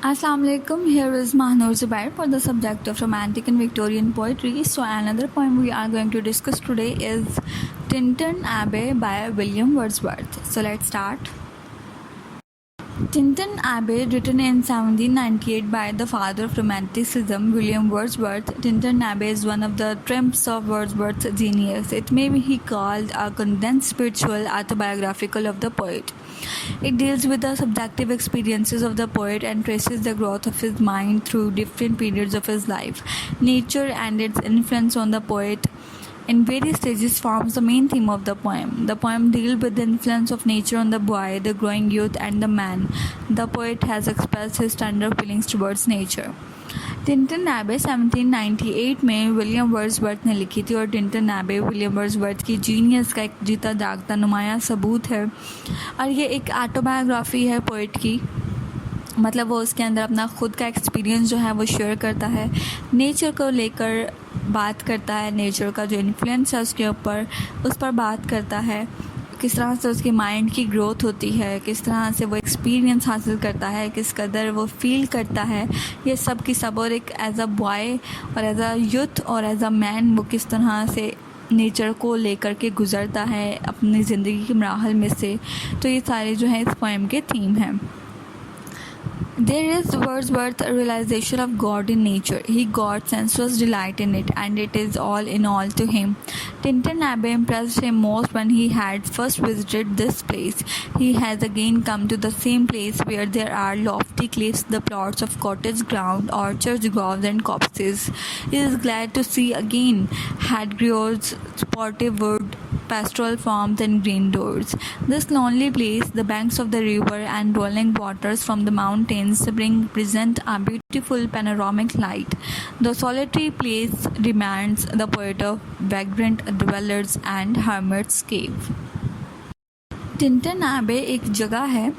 Assalamualaikum. Here is Mahnur Zubair for the subject of Romantic and Victorian poetry. So another poem we are going to discuss today is Tintern Abbey by William Wordsworth. So let's start. Tintern Abbey, written in 1798 by the father of Romanticism, William Wordsworth. Tintern Abbey is one of the triumphs of Wordsworth's genius. It may be called a condensed spiritual autobiographical of the poet. It deals with the subjective experiences of the poet and traces the growth of his mind through different periods of his life. Nature and its influence on the poet in various stages forms the main theme of the poem. The poem deals with the influence of nature on the boy, the growing youth, and the man. The poet has expressed his tender feelings towards nature. Tintern एबे 1798 में William Wordsworth ने लिखी थी और Tintern एबे William Wordsworth की genius का एक जीता जागता नुमाया सबूत है। और ये एक ऑटोबायोग्राफी है पोइट की, मतलब वो उसके अंदर अपना खुद का एक्सपीरियंस जो है वो शेयर करता है, नेचर को लेकर बात करता है, नेचर का जो इन्फ्लुएंस है उसके ऊपर उस पर बात करता है, किस तरह से उसके माइंड की ग्रोथ होती है, किस तरह से वो एक्सपीरियंस हासिल करता है, किस कदर वो फील करता है, ये सब की सब। और एक एज अ बॉय और एज अ यूथ और एज अ मैन वो किस तरह से नेचर को लेकर के गुज़रता है अपनी ज़िंदगी के मराहल में से। तो ये सारे जो है इस पोएम के थीम हैं। There is Wordsworth's realization of God in nature. He got sensuous delight in it, and it is all in all to him. Tintern Abbey impressed him most when he had first visited this place. He has again come to the same place where there are lofty cliffs, the plots of cottage ground, orchards, groves, and copses. He is glad to see again hedgerows, sportive wood, pastoral farms, and green doors. This lonely place, the banks of the river and rolling waters from the mountains present a beautiful panoramic light. The solitary place reminds the poet of vagrant dwellers and hermit's cave. Tintern एबे एक जगह है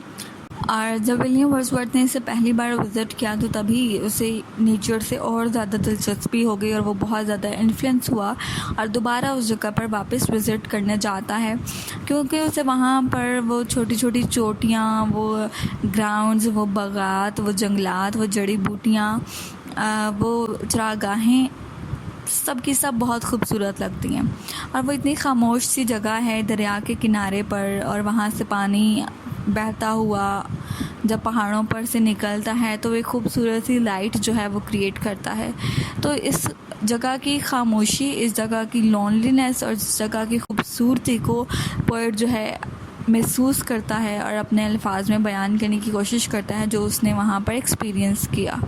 और जब William Wordsworth ने इसे पहली बार visit किया तो तभी उसे नेचर से और ज़्यादा दिलचस्पी हो गई और वो बहुत ज़्यादा इन्फ्लुएंस हुआ और दोबारा उस जगह पर वापस विज़िट करने जाता है, क्योंकि उसे वहाँ पर वो छोटी छोटी चोटियाँ, वो ग्राउंड्स, वो बागात, वो जंगलात, वो जड़ी बूटियाँ, वो चरागाहें सब की सब बहुत खूबसूरत लगती हैं। और वो इतनी खामोश सी जगह है दरिया के किनारे पर, और वहाँ से पानी बहता हुआ जब पहाड़ों पर से निकलता है तो एक खूबसूरत सी लाइट जो है वो क्रिएट करता है। तो इस जगह की खामोशी, इस जगह की लोनलीनेस और इस जगह की खूबसूरती को पोएट जो है महसूस करता है और अपने अल्फाज में बयान करने की कोशिश करता है जो उसने वहाँ पर एक्सपीरियंस किया।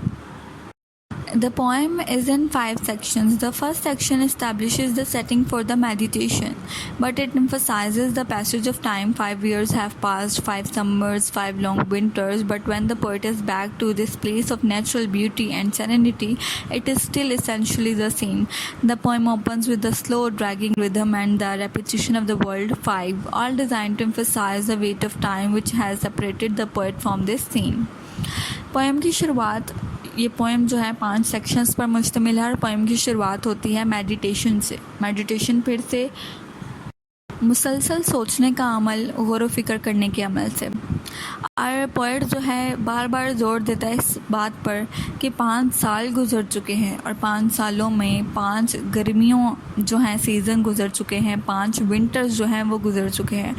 The poem is in 5 sections. The first section establishes the setting for the meditation, but it emphasizes the passage of time. 5 years have passed, 5 summers, 5 long winters, but when the poet is back to this place of natural beauty and serenity, it is still essentially the same. The poem opens with the slow dragging rhythm and the repetition of the word 5, all designed to emphasize the weight of time which has separated the poet from this scene. Poem की शुरुआत, ये poem जो है 5 sections पर मुश्तमिल है और poem की शुरुआत होती है मेडिटेशन से। मेडिटेशन फिर से मुसलसल सोचने का अमल, गौर व फिक्र करने के अमल से। और पोएट जो है बार बार जोर देता है इस बात पर कि 5 साल गुजर चुके हैं और 5 सालों में 5 गर्मियों जो हैं सीज़न गुजर चुके हैं, 5 विंटर्स जो हैं वो गुजर चुके हैं।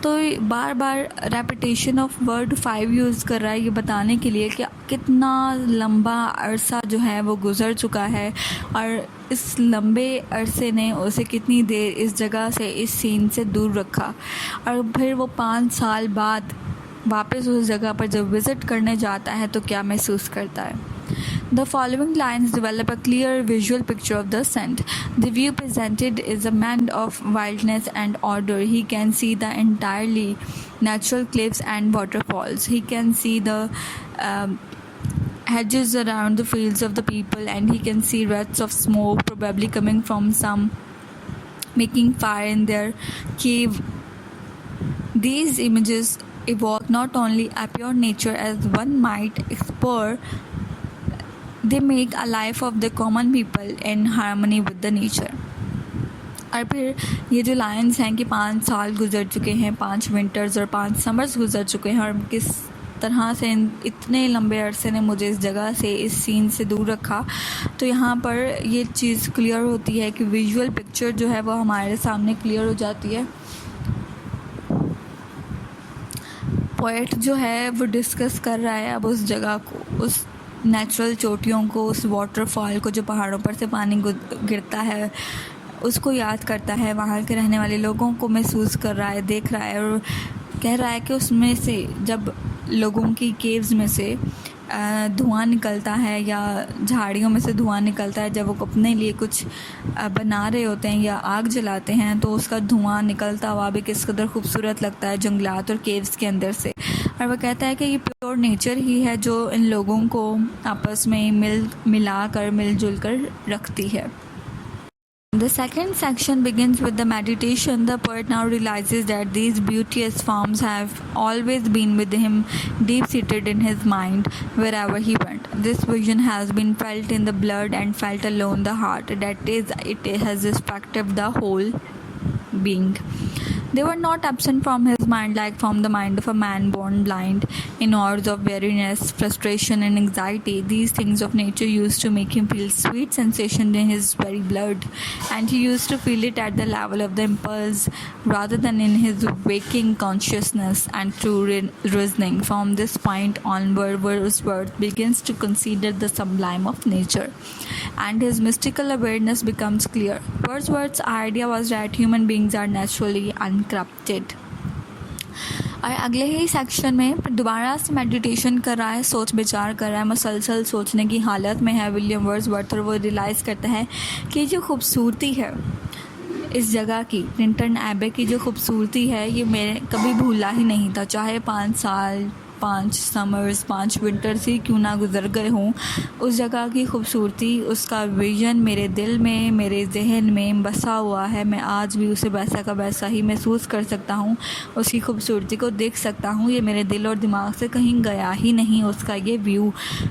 तो बार बार रेपिटेशन ऑफ वर्ड 5 यूज़ कर रहा है ये बताने के लिए कि कितना लंबा अरसा जो है वो गुजर चुका है और इस लंबे अरसे ने उसे कितनी देर इस जगह से, इस सीन से दूर रखा। और फिर वो 5 साल बाद वापस उस जगह पर जब विज़िट करने जाता है तो क्या महसूस करता है। The following lines develop a clear visual picture of the scent. The view presented is a man of wildness and order. He can see the entirely natural cliffs and waterfalls. He can see the hedges around the fields of the people, and he can see wreaths of smoke probably coming from some making fire in their cave. These images evoke not only a pure nature as one might explore, they make a life of the common people in harmony with the nature. और फिर ये जो lines हैं कि 5 साल गुजर चुके हैं, 5 विंटर्स और 5 समर्स गुजर चुके हैं और किस तरह से इतने लंबे अरसे ने मुझे इस जगह से, इस सीन से दूर रखा। तो यहाँ पर ये चीज़ क्लियर होती है कि विजुअल पिक्चर जो है वो हमारे सामने क्लियर हो जाती है। पोएट जो है वो डिस्कस कर रहा है अब उस जगह को, उस नेचुरल चोटियों को, उस वाटरफॉल को जो पहाड़ों पर से पानी गिरता है, उसको याद करता है, वहाँ के रहने वाले लोगों को महसूस कर रहा है, देख रहा है और कह रहा है कि उसमें से जब लोगों की केव्स में से धुआं निकलता है या झाड़ियों में से धुआं निकलता है, जब वो अपने लिए कुछ बना रहे होते हैं या आग जलाते हैं तो उसका धुआं निकलता हुआ भी किस कदर खूबसूरत लगता है जंगलात और केव्स के अंदर से। और वह कहता है कि ये प्योर नेचर ही है जो इन लोगों को आपस में मिलजुल कर रखती है। The second section begins with the meditation. The poet now realizes that these beauteous forms have always been with him, deep-seated in his mind, wherever he went. This vision has been felt in the blood and felt alone the heart. That is, it has affected the whole being. They were not absent from his mind like from the mind of a man born blind. In hours of weariness, frustration and anxiety, these things of nature used to make him feel sweet sensation in his very blood, and he used to feel it at the level of the impulse rather than in his waking consciousness and true reasoning. From this point onward, Wordsworth begins to consider the sublime of nature, and his mystical awareness becomes clear. Wordsworth's idea was that human beings are naturally uncorrupted. और अगले ही section में दोबारा से meditation कर रहा है, सोच विचार कर रहा है, मसलसल सोचने की हालत में है विलियम वर्ड्सवर्थ, और वो रियलाइज़ करता है कि जो खूबसूरती है इस जगह की, टिंटन एबे की जो खूबसूरती है, ये मैंने कभी भूला ही नहीं था। चाहे 5 साल, 5 समर्स, 5 विंटर्स ही क्यों ना गुजर गए हों, उस जगह की खूबसूरती, उसका विजन मेरे दिल में, मेरे जहन में बसा हुआ है। मैं आज भी उसे वैसा का वैसा ही महसूस कर सकता हूँ, उसकी खूबसूरती को देख सकता हूँ। ये मेरे दिल और दिमाग से कहीं गया ही नहीं उसका ये व्यू।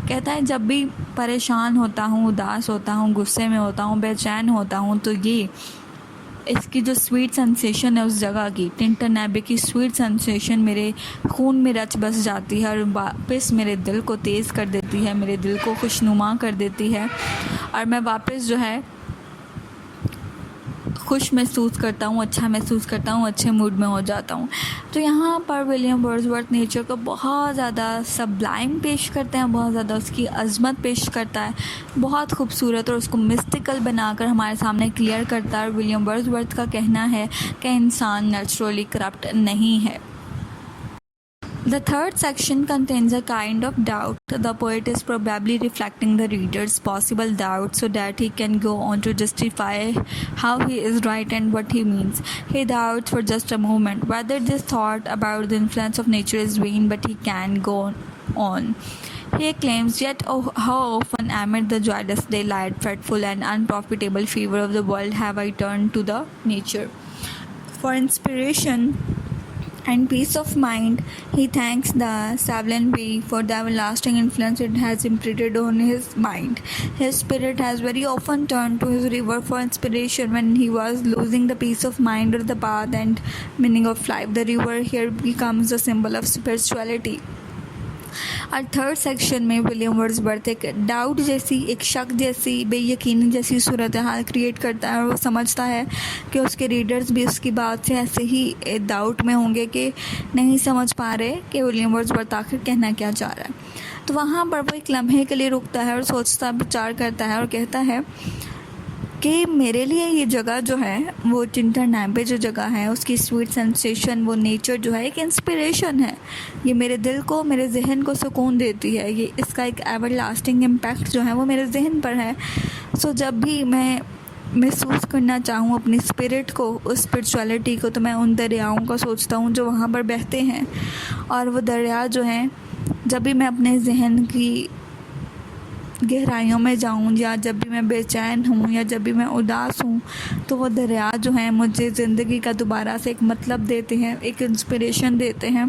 कहता है जब भी परेशान होता हूँ, उदास होता हूँ, गुस्से में होता हूँ, बेचैन होता हूँ, तो ये इसकी जो स्वीट सेंसेशन है उस जगह की, टिंटन एबे की स्वीट सेंसेशन मेरे खून में रच बस जाती है और वापस मेरे दिल को तेज़ कर देती है, मेरे दिल को खुशनुमा कर देती है, और मैं वापस जो है खुश महसूस करता हूँ, अच्छा महसूस करता हूँ, अच्छे मूड में हो जाता हूँ। तो यहाँ पर विलियम वर्ड्सवर्थ नेचर को बहुत ज़्यादा सब्लाइम पेश करते हैं, बहुत ज़्यादा उसकी अज़मत पेश करता है, बहुत खूबसूरत, और उसको मिस्टिकल बनाकर हमारे सामने क्लियर करता है। विलियम वर्ड्सवर्थ का कहना है कि इंसान नेचुरली करप्ट नहीं है। The third section contains a kind of doubt. The poet is probably reflecting the reader's possible doubt so that he can go on to justify how he is right and what he means. He doubts for just a moment whether this thought about the influence of nature is vain, but he can go on. He claims, yet how often amid the joyless daylight, fretful and unprofitable fever of the world have I turned to the nature for inspiration and peace of mind. He thanks the Savlan Way for the everlasting influence it has imprinted on his mind. His spirit has very often turned to his river for inspiration when he was losing the peace of mind or the path and meaning of life. The river here becomes a symbol of spirituality. और third section में William Wordsworth एक doubt जैसी, एक शक जैसी, बेयकीनी जैसी सूरत हाल create करता है, और वो समझता है कि उसके रीडर्स भी उसकी बात से ऐसे ही डाउट में होंगे कि नहीं समझ पा रहे कि विलियम वर्ड्सवर्थ आखिर कहना क्या चाह रहा है। तो वहाँ पर वो एक लम्हे के लिए रुकता है और सोचता, विचार करता है और कहता है कि मेरे लिए ये जगह जो है, वो टिंटन एबे जो जगह है, उसकी स्वीट सेंसेशन, वो नेचर जो है एक इंस्पिरेशन है। ये मेरे दिल को, मेरे जहन को सुकून देती है। ये इसका एक एवर लास्टिंग इम्पैक्ट जो है वो मेरे जहन पर है। सो जब भी मैं महसूस करना चाहूँ अपनी स्पिरिट को, उस स्पिरिचुअलिटी को, तो मैं उन दरियाओं का सोचता हूँ जो वहाँ पर बहते हैं। और वो दरिया जो हैं, जब भी मैं अपने जहन की गहराइयों में जाऊँ, या जब भी मैं बेचैन हूँ, या जब भी मैं उदास हूँ, तो वो दरिया जो हैं मुझे ज़िंदगी का दोबारा से एक मतलब देते हैं, एक इंस्पिरेशन देते हैं।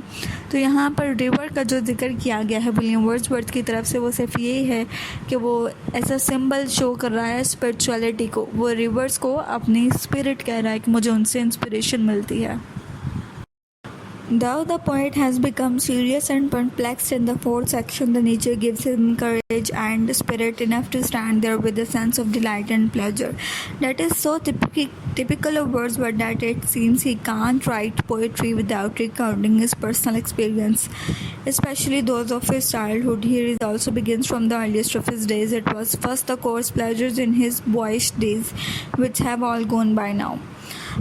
तो यहाँ पर रिवर का जो जिक्र किया गया है विलियम वर्ड्सवर्थ की तरफ से, वो सिर्फ यही है कि वो ऐसा सिंबल शो कर रहा है स्पिरिचुअलिटी को। वो रिवर्स को अपनी स्पिरिट कह रहा है कि मुझे उनसे इंस्पिरेशन मिलती है। Though the poet has become serious and perplexed in the fourth section, the nature gives him courage and spirit enough to stand there with a sense of delight and pleasure. That is so typical of Wordsworth that it seems he can't write poetry without recounting his personal experience, especially those of his childhood. Here it also begins from the earliest of his days. It was first the coarse pleasures in his boyish days, which have all gone by now.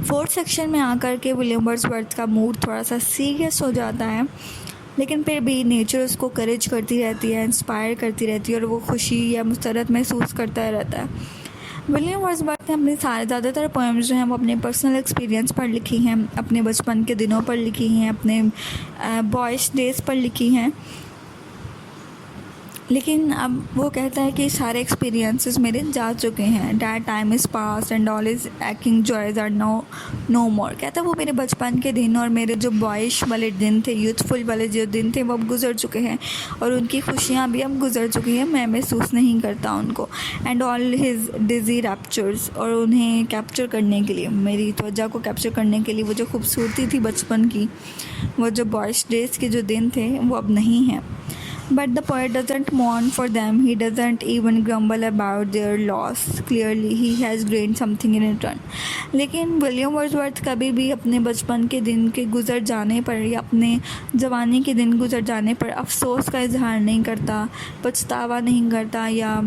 Fourth section में आकर के William Wordsworth का mood थोड़ा सा serious हो जाता है, लेकिन फिर भी नेचर उसको करेज करती रहती है, इंस्पायर करती रहती है और वो खुशी या मुस्तरद महसूस करता रहता है। विलियम वर्ड्सवर्थ ने अपने ज़्यादातर पोएम्स जो हैं वो अपने पर्सनल एक्सपीरियंस पर लिखी हैं, अपने बचपन के दिनों पर लिखी हैं, अपने बॉयज डेज पर लिखी हैं। लेकिन अब वो कहता है कि सारे एक्सपीरियंसेस मेरे जा चुके हैं, that time is past and all is acting joys are no more. कहता है वो मेरे बचपन के दिन और मेरे जो बॉयश वाले दिन थे, यूथफुल वाले जो दिन थे, वो अब गुजर चुके हैं और उनकी खुशियाँ भी अब गुजर चुकी हैं, मैं महसूस नहीं करता उनको। And all his dizzy raptures, और उन्हें कैप्चर करने के लिए, मेरी त्वचा को कैप्चर करने के लिए वो जो खूबसूरती थी बचपन की, वो जो बॉयश डेज के जो दिन थे, वो अब नहीं हैं। But the poet doesn't mourn for them. He doesn't even grumble about their loss. Clearly, he has gained something in return. लेकिन विलियम वर्ड्सवर्थ कभी भी अपने बचपन के दिन के गुजर जाने पर या अपने जवानी के दिन गुजर जाने पर अफसोस का इजहार नहीं करता, पछतावा नहीं करता या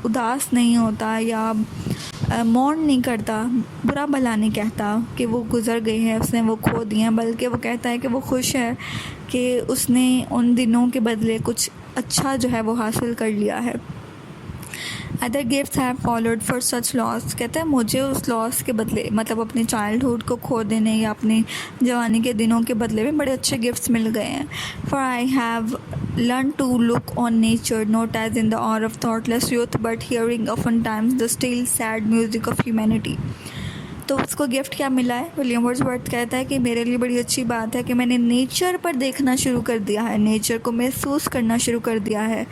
उदास नहीं होता या मौन नहीं करता, बुरा भला नहीं कहता कि वो गुज़र गए हैं, उसने वो खो दिए हैं, बल्कि वो कहता है कि वो खुश है कि उसने उन दिनों के बदले कुछ अच्छा जो है वो हासिल कर लिया है। Other gifts have followed for such loss. कहते हैं मुझे उस लॉस के बदले, मतलब अपने चाइल्डहुड को खो देने या अपने जवानी के दिनों के बदले में बड़े अच्छे गिफ्ट्स मिल गए हैं। For I have learn to look on nature not as in the hour of thoughtless youth but hearing often times the still sad music of humanity. तो उसको गिफ्ट क्या मिला है? विलियम वर्ड्सवर्थ कहता है कि मेरे लिए बड़ी अच्छी बात है कि मैंने नेचर पर देखना शुरू कर दिया है, नेचर को महसूस करना शुरू कर दिया है,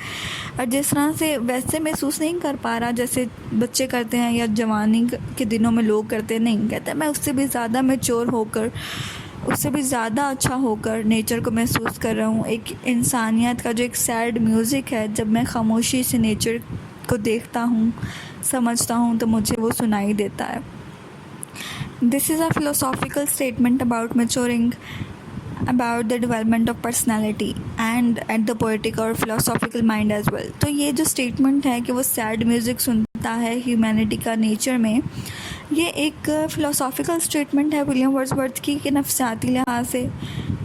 और जिस तरह से वैसे महसूस नहीं कर पा रहा जैसे बच्चे करते हैं या जवानी के दिनों में लोग करते नहीं। कहता है मैं उससे भी ज़्यादा मैच्योर होकर, उससे भी ज़्यादा अच्छा होकर नेचर को महसूस कर रहा हूँ। एक इंसानियत का जो एक सैड म्यूज़िक है, जब मैं खामोशी से नेचर को देखता हूँ, समझता हूँ, तो मुझे वो सुनाई देता है। This is a philosophical statement about maturing, about the development of personality and at the poetic or philosophical mind as well. तो ये जो स्टेटमेंट है कि वो सैड म्यूज़िक सुनता है ह्यूमैनिटी का नेचर में, ये एक फ़िलोसॉफिकल स्टेटमेंट है विलियम वर्ड्सवर्थ की कि नफ्सियाती लिहाज से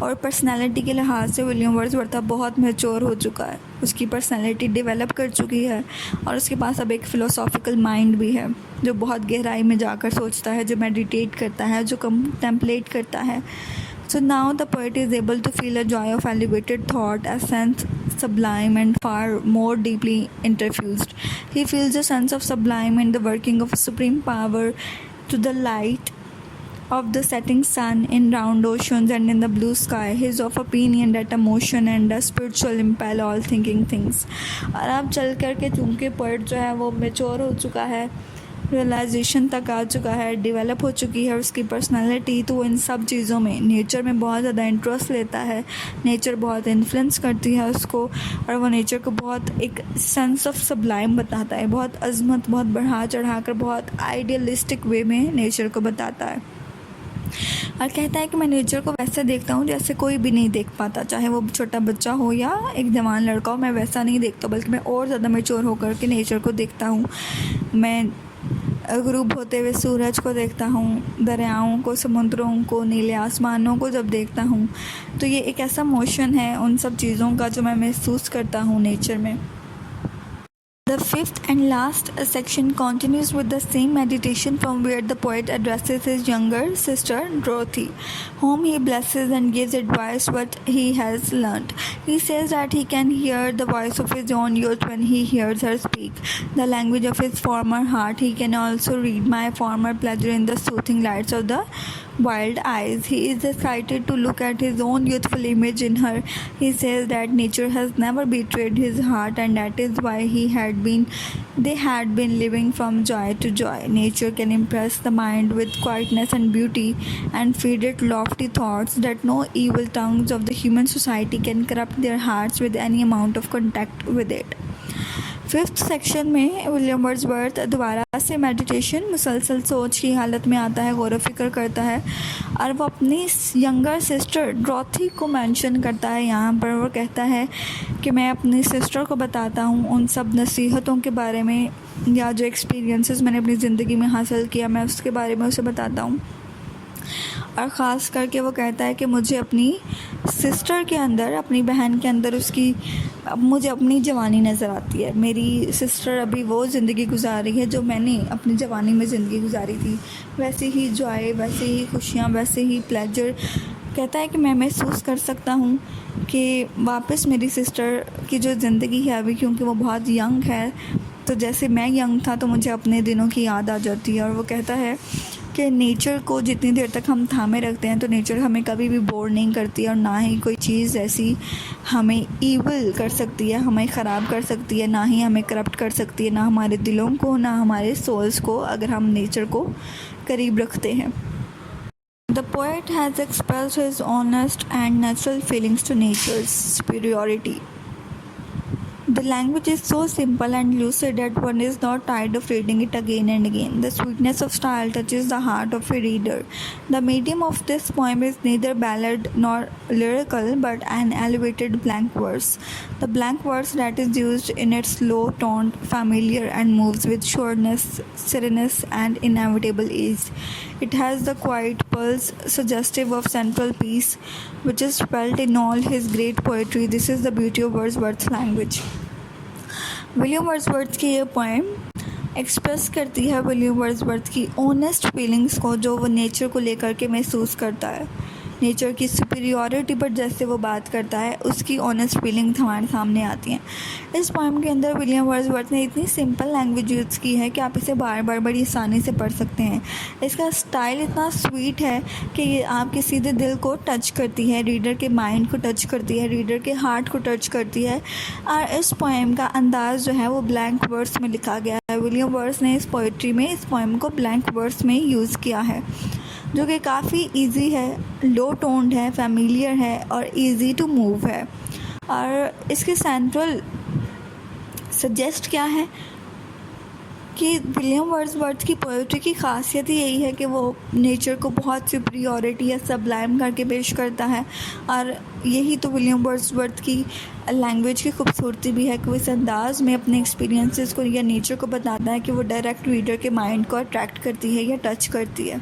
और पर्सनालिटी के लिहाज से विलियम वर्ड्सवर्थ अब बहुत मैच्योर हो चुका है, उसकी पर्सनालिटी डेवलप कर चुकी है और उसके पास अब एक फ़िलोसॉफिकल माइंड भी है जो बहुत गहराई में जाकर सोचता है, जो मेडिटेट करता है, जो कंटेम्पलेट करता है। So now the poet is able to feel a joy of elevated thought, a sense sublime and far more deeply interfused. He feels a sense of sublime in the working of supreme power to the light of the setting sun in round oceans and in the blue sky. He is of opinion that emotion and a spiritual impel all thinking things. और अब चल कर के चूँकि poet जो है वो mature हो चुका है, रियलाइजेशन तक आ चुका है, डेवलप हो चुकी है उसकी पर्सनालिटी, तो वो इन सब चीज़ों में, नेचर में बहुत ज़्यादा इंटरेस्ट लेता है, नेचर बहुत इन्फ्लुएंस करती है उसको, और वो नेचर को बहुत एक सेंस ऑफ सबलाइम बताता है, बहुत अजमत, बहुत बढ़ा चढ़ा कर, बहुत आइडियलिस्टिक वे में नेचर को बताता है। और कहता है कि मैं नेचर को वैसे देखता हूँ जैसे कोई भी नहीं देख पाता, चाहे वो छोटा बच्चा हो या एक जवान लड़का हो, मैं वैसा नहीं देखता, बल्कि मैं और ज़्यादा मैच्योर होकर के नेचर को देखता हूँ। मैं गुरूब होते हुए सूरज को देखता हूँ, दरियाओं को, समुद्रों को, नीले आसमानों को जब देखता हूँ, तो ये एक ऐसा मोशन है उन सब चीज़ों का जो मैं महसूस करता हूँ नेचर में। The fifth and last section continues with the same meditation from where the poet addresses his younger sister Dorothy, whom he blesses and gives advice what he has learnt. He says that he can hear the voice of his own youth when he hears her speak, the language of his former heart. He can also read my former pleasure in the soothing lights of the wild eyes. He is excited to look at his own youthful image in her. He says that nature has never betrayed his heart, and that is why they had been living from joy to joy. Nature can impress the mind with quietness and beauty and feed it lofty thoughts that no evil tongues of the human society can corrupt their hearts with any amount of contact with it. Fifth section में William Wordsworth दोबारा से meditation मुसलसल सोच की हालत में आता है, गौर फिक्र करता है और वो अपनी यंगर सिस्टर ड्रॉथी को मेंशन करता है यहाँ पर। वो कहता है कि मैं अपनी सिस्टर को बताता हूँ उन सब नसीहतों के बारे में या जो एक्सपीरियंसेस मैंने अपनी ज़िंदगी में हासिल किया, मैं उसके बारे में उसे बताता हूँ। और ख़ास करके वो कहता है कि मुझे अपनी सिस्टर के अंदर, अपनी बहन के अंदर मुझे अपनी जवानी नज़र आती है। मेरी सिस्टर अभी वो ज़िंदगी गुजार रही है जो मैंने अपनी जवानी में ज़िंदगी गुजारी थी, वैसे ही जॉय, वैसे ही खुशियाँ, वैसे ही प्लेजर। कहता है कि मैं महसूस कर सकता हूँ कि वापस मेरी सिस्टर की जो ज़िंदगी है अभी, क्योंकि वो बहुत यंग है, तो जैसे मैं यंग था तो मुझे अपने दिनों की याद आ जाती है। और वो कहता है कि नेचर को जितनी देर तक हम थामे रखते हैं तो नेचर हमें कभी भी बोर नहीं करती और ना ही कोई चीज़ ऐसी हमें ईविल कर सकती है, हमें ख़राब कर सकती है, ना ही हमें करप्ट कर सकती है, ना हमारे दिलों को, ना हमारे सोल्स को, अगर हम नेचर को करीब रखते हैं। The poet has expressed his honest and natural feelings to nature's superiority. The language is so simple and lucid that one is not tired of reading it again and again. The sweetness of style touches the heart of a reader. The medium of this poem is neither ballad nor lyrical, but an elevated blank verse. The blank verse that is used in its low-toned, familiar, and moves with sureness, sereneness, and inevitable ease. It has the quiet pulse suggestive of central peace, which is felt in all his great poetry. This is the beauty of Wordsworth's language. William Wordsworth की ये poem express करती है William Wordsworth की honest feelings को, जो वो nature को लेकर के महसूस करता है। नेचर की सुपीरियॉरिटी पर जैसे वो बात करता है, उसकी ऑनेस्ट फीलिंग्स हमारे सामने आती हैं। इस पोएम के अंदर विलियम वर्ड्सवर्थ ने इतनी सिंपल लैंग्वेज यूज़ की है कि आप इसे बार बार बड़ी आसानी से पढ़ सकते हैं। इसका स्टाइल इतना स्वीट है कि ये आपके सीधे दिल को टच करती है, रीडर के माइंड को टच करती है, रीडर के हार्ट को टच करती है। और इस पोएम का अंदाज़ जो है वो ब्लैंक वर्स में लिखा गया है। विलियम वर्ड्स ने इस पोइट्री में इस पोएम को ब्लैंक वर्स में यूज़ किया है, जो कि काफ़ी इजी है, लो टोन्ड है, फैमिलियर है और इजी टू मूव है। और इसके सेंट्रल सजेस्ट क्या है कि विलियम वर्ड्सवर्थ की पोएट्री की खासियत ही यही है कि वो नेचर को बहुत सुपीरियॉरिटी या सबलाइम करके पेश करता है। और यही तो विलियम वर्ड्सवर्थ की लैंग्वेज की खूबसूरती भी है कि वो इस अंदाज़ में अपने एक्सपीरियंसेस को या नेचर को बताता है कि वो डायरेक्ट रीडर के माइंड को अट्रैक्ट करती है या टच करती है।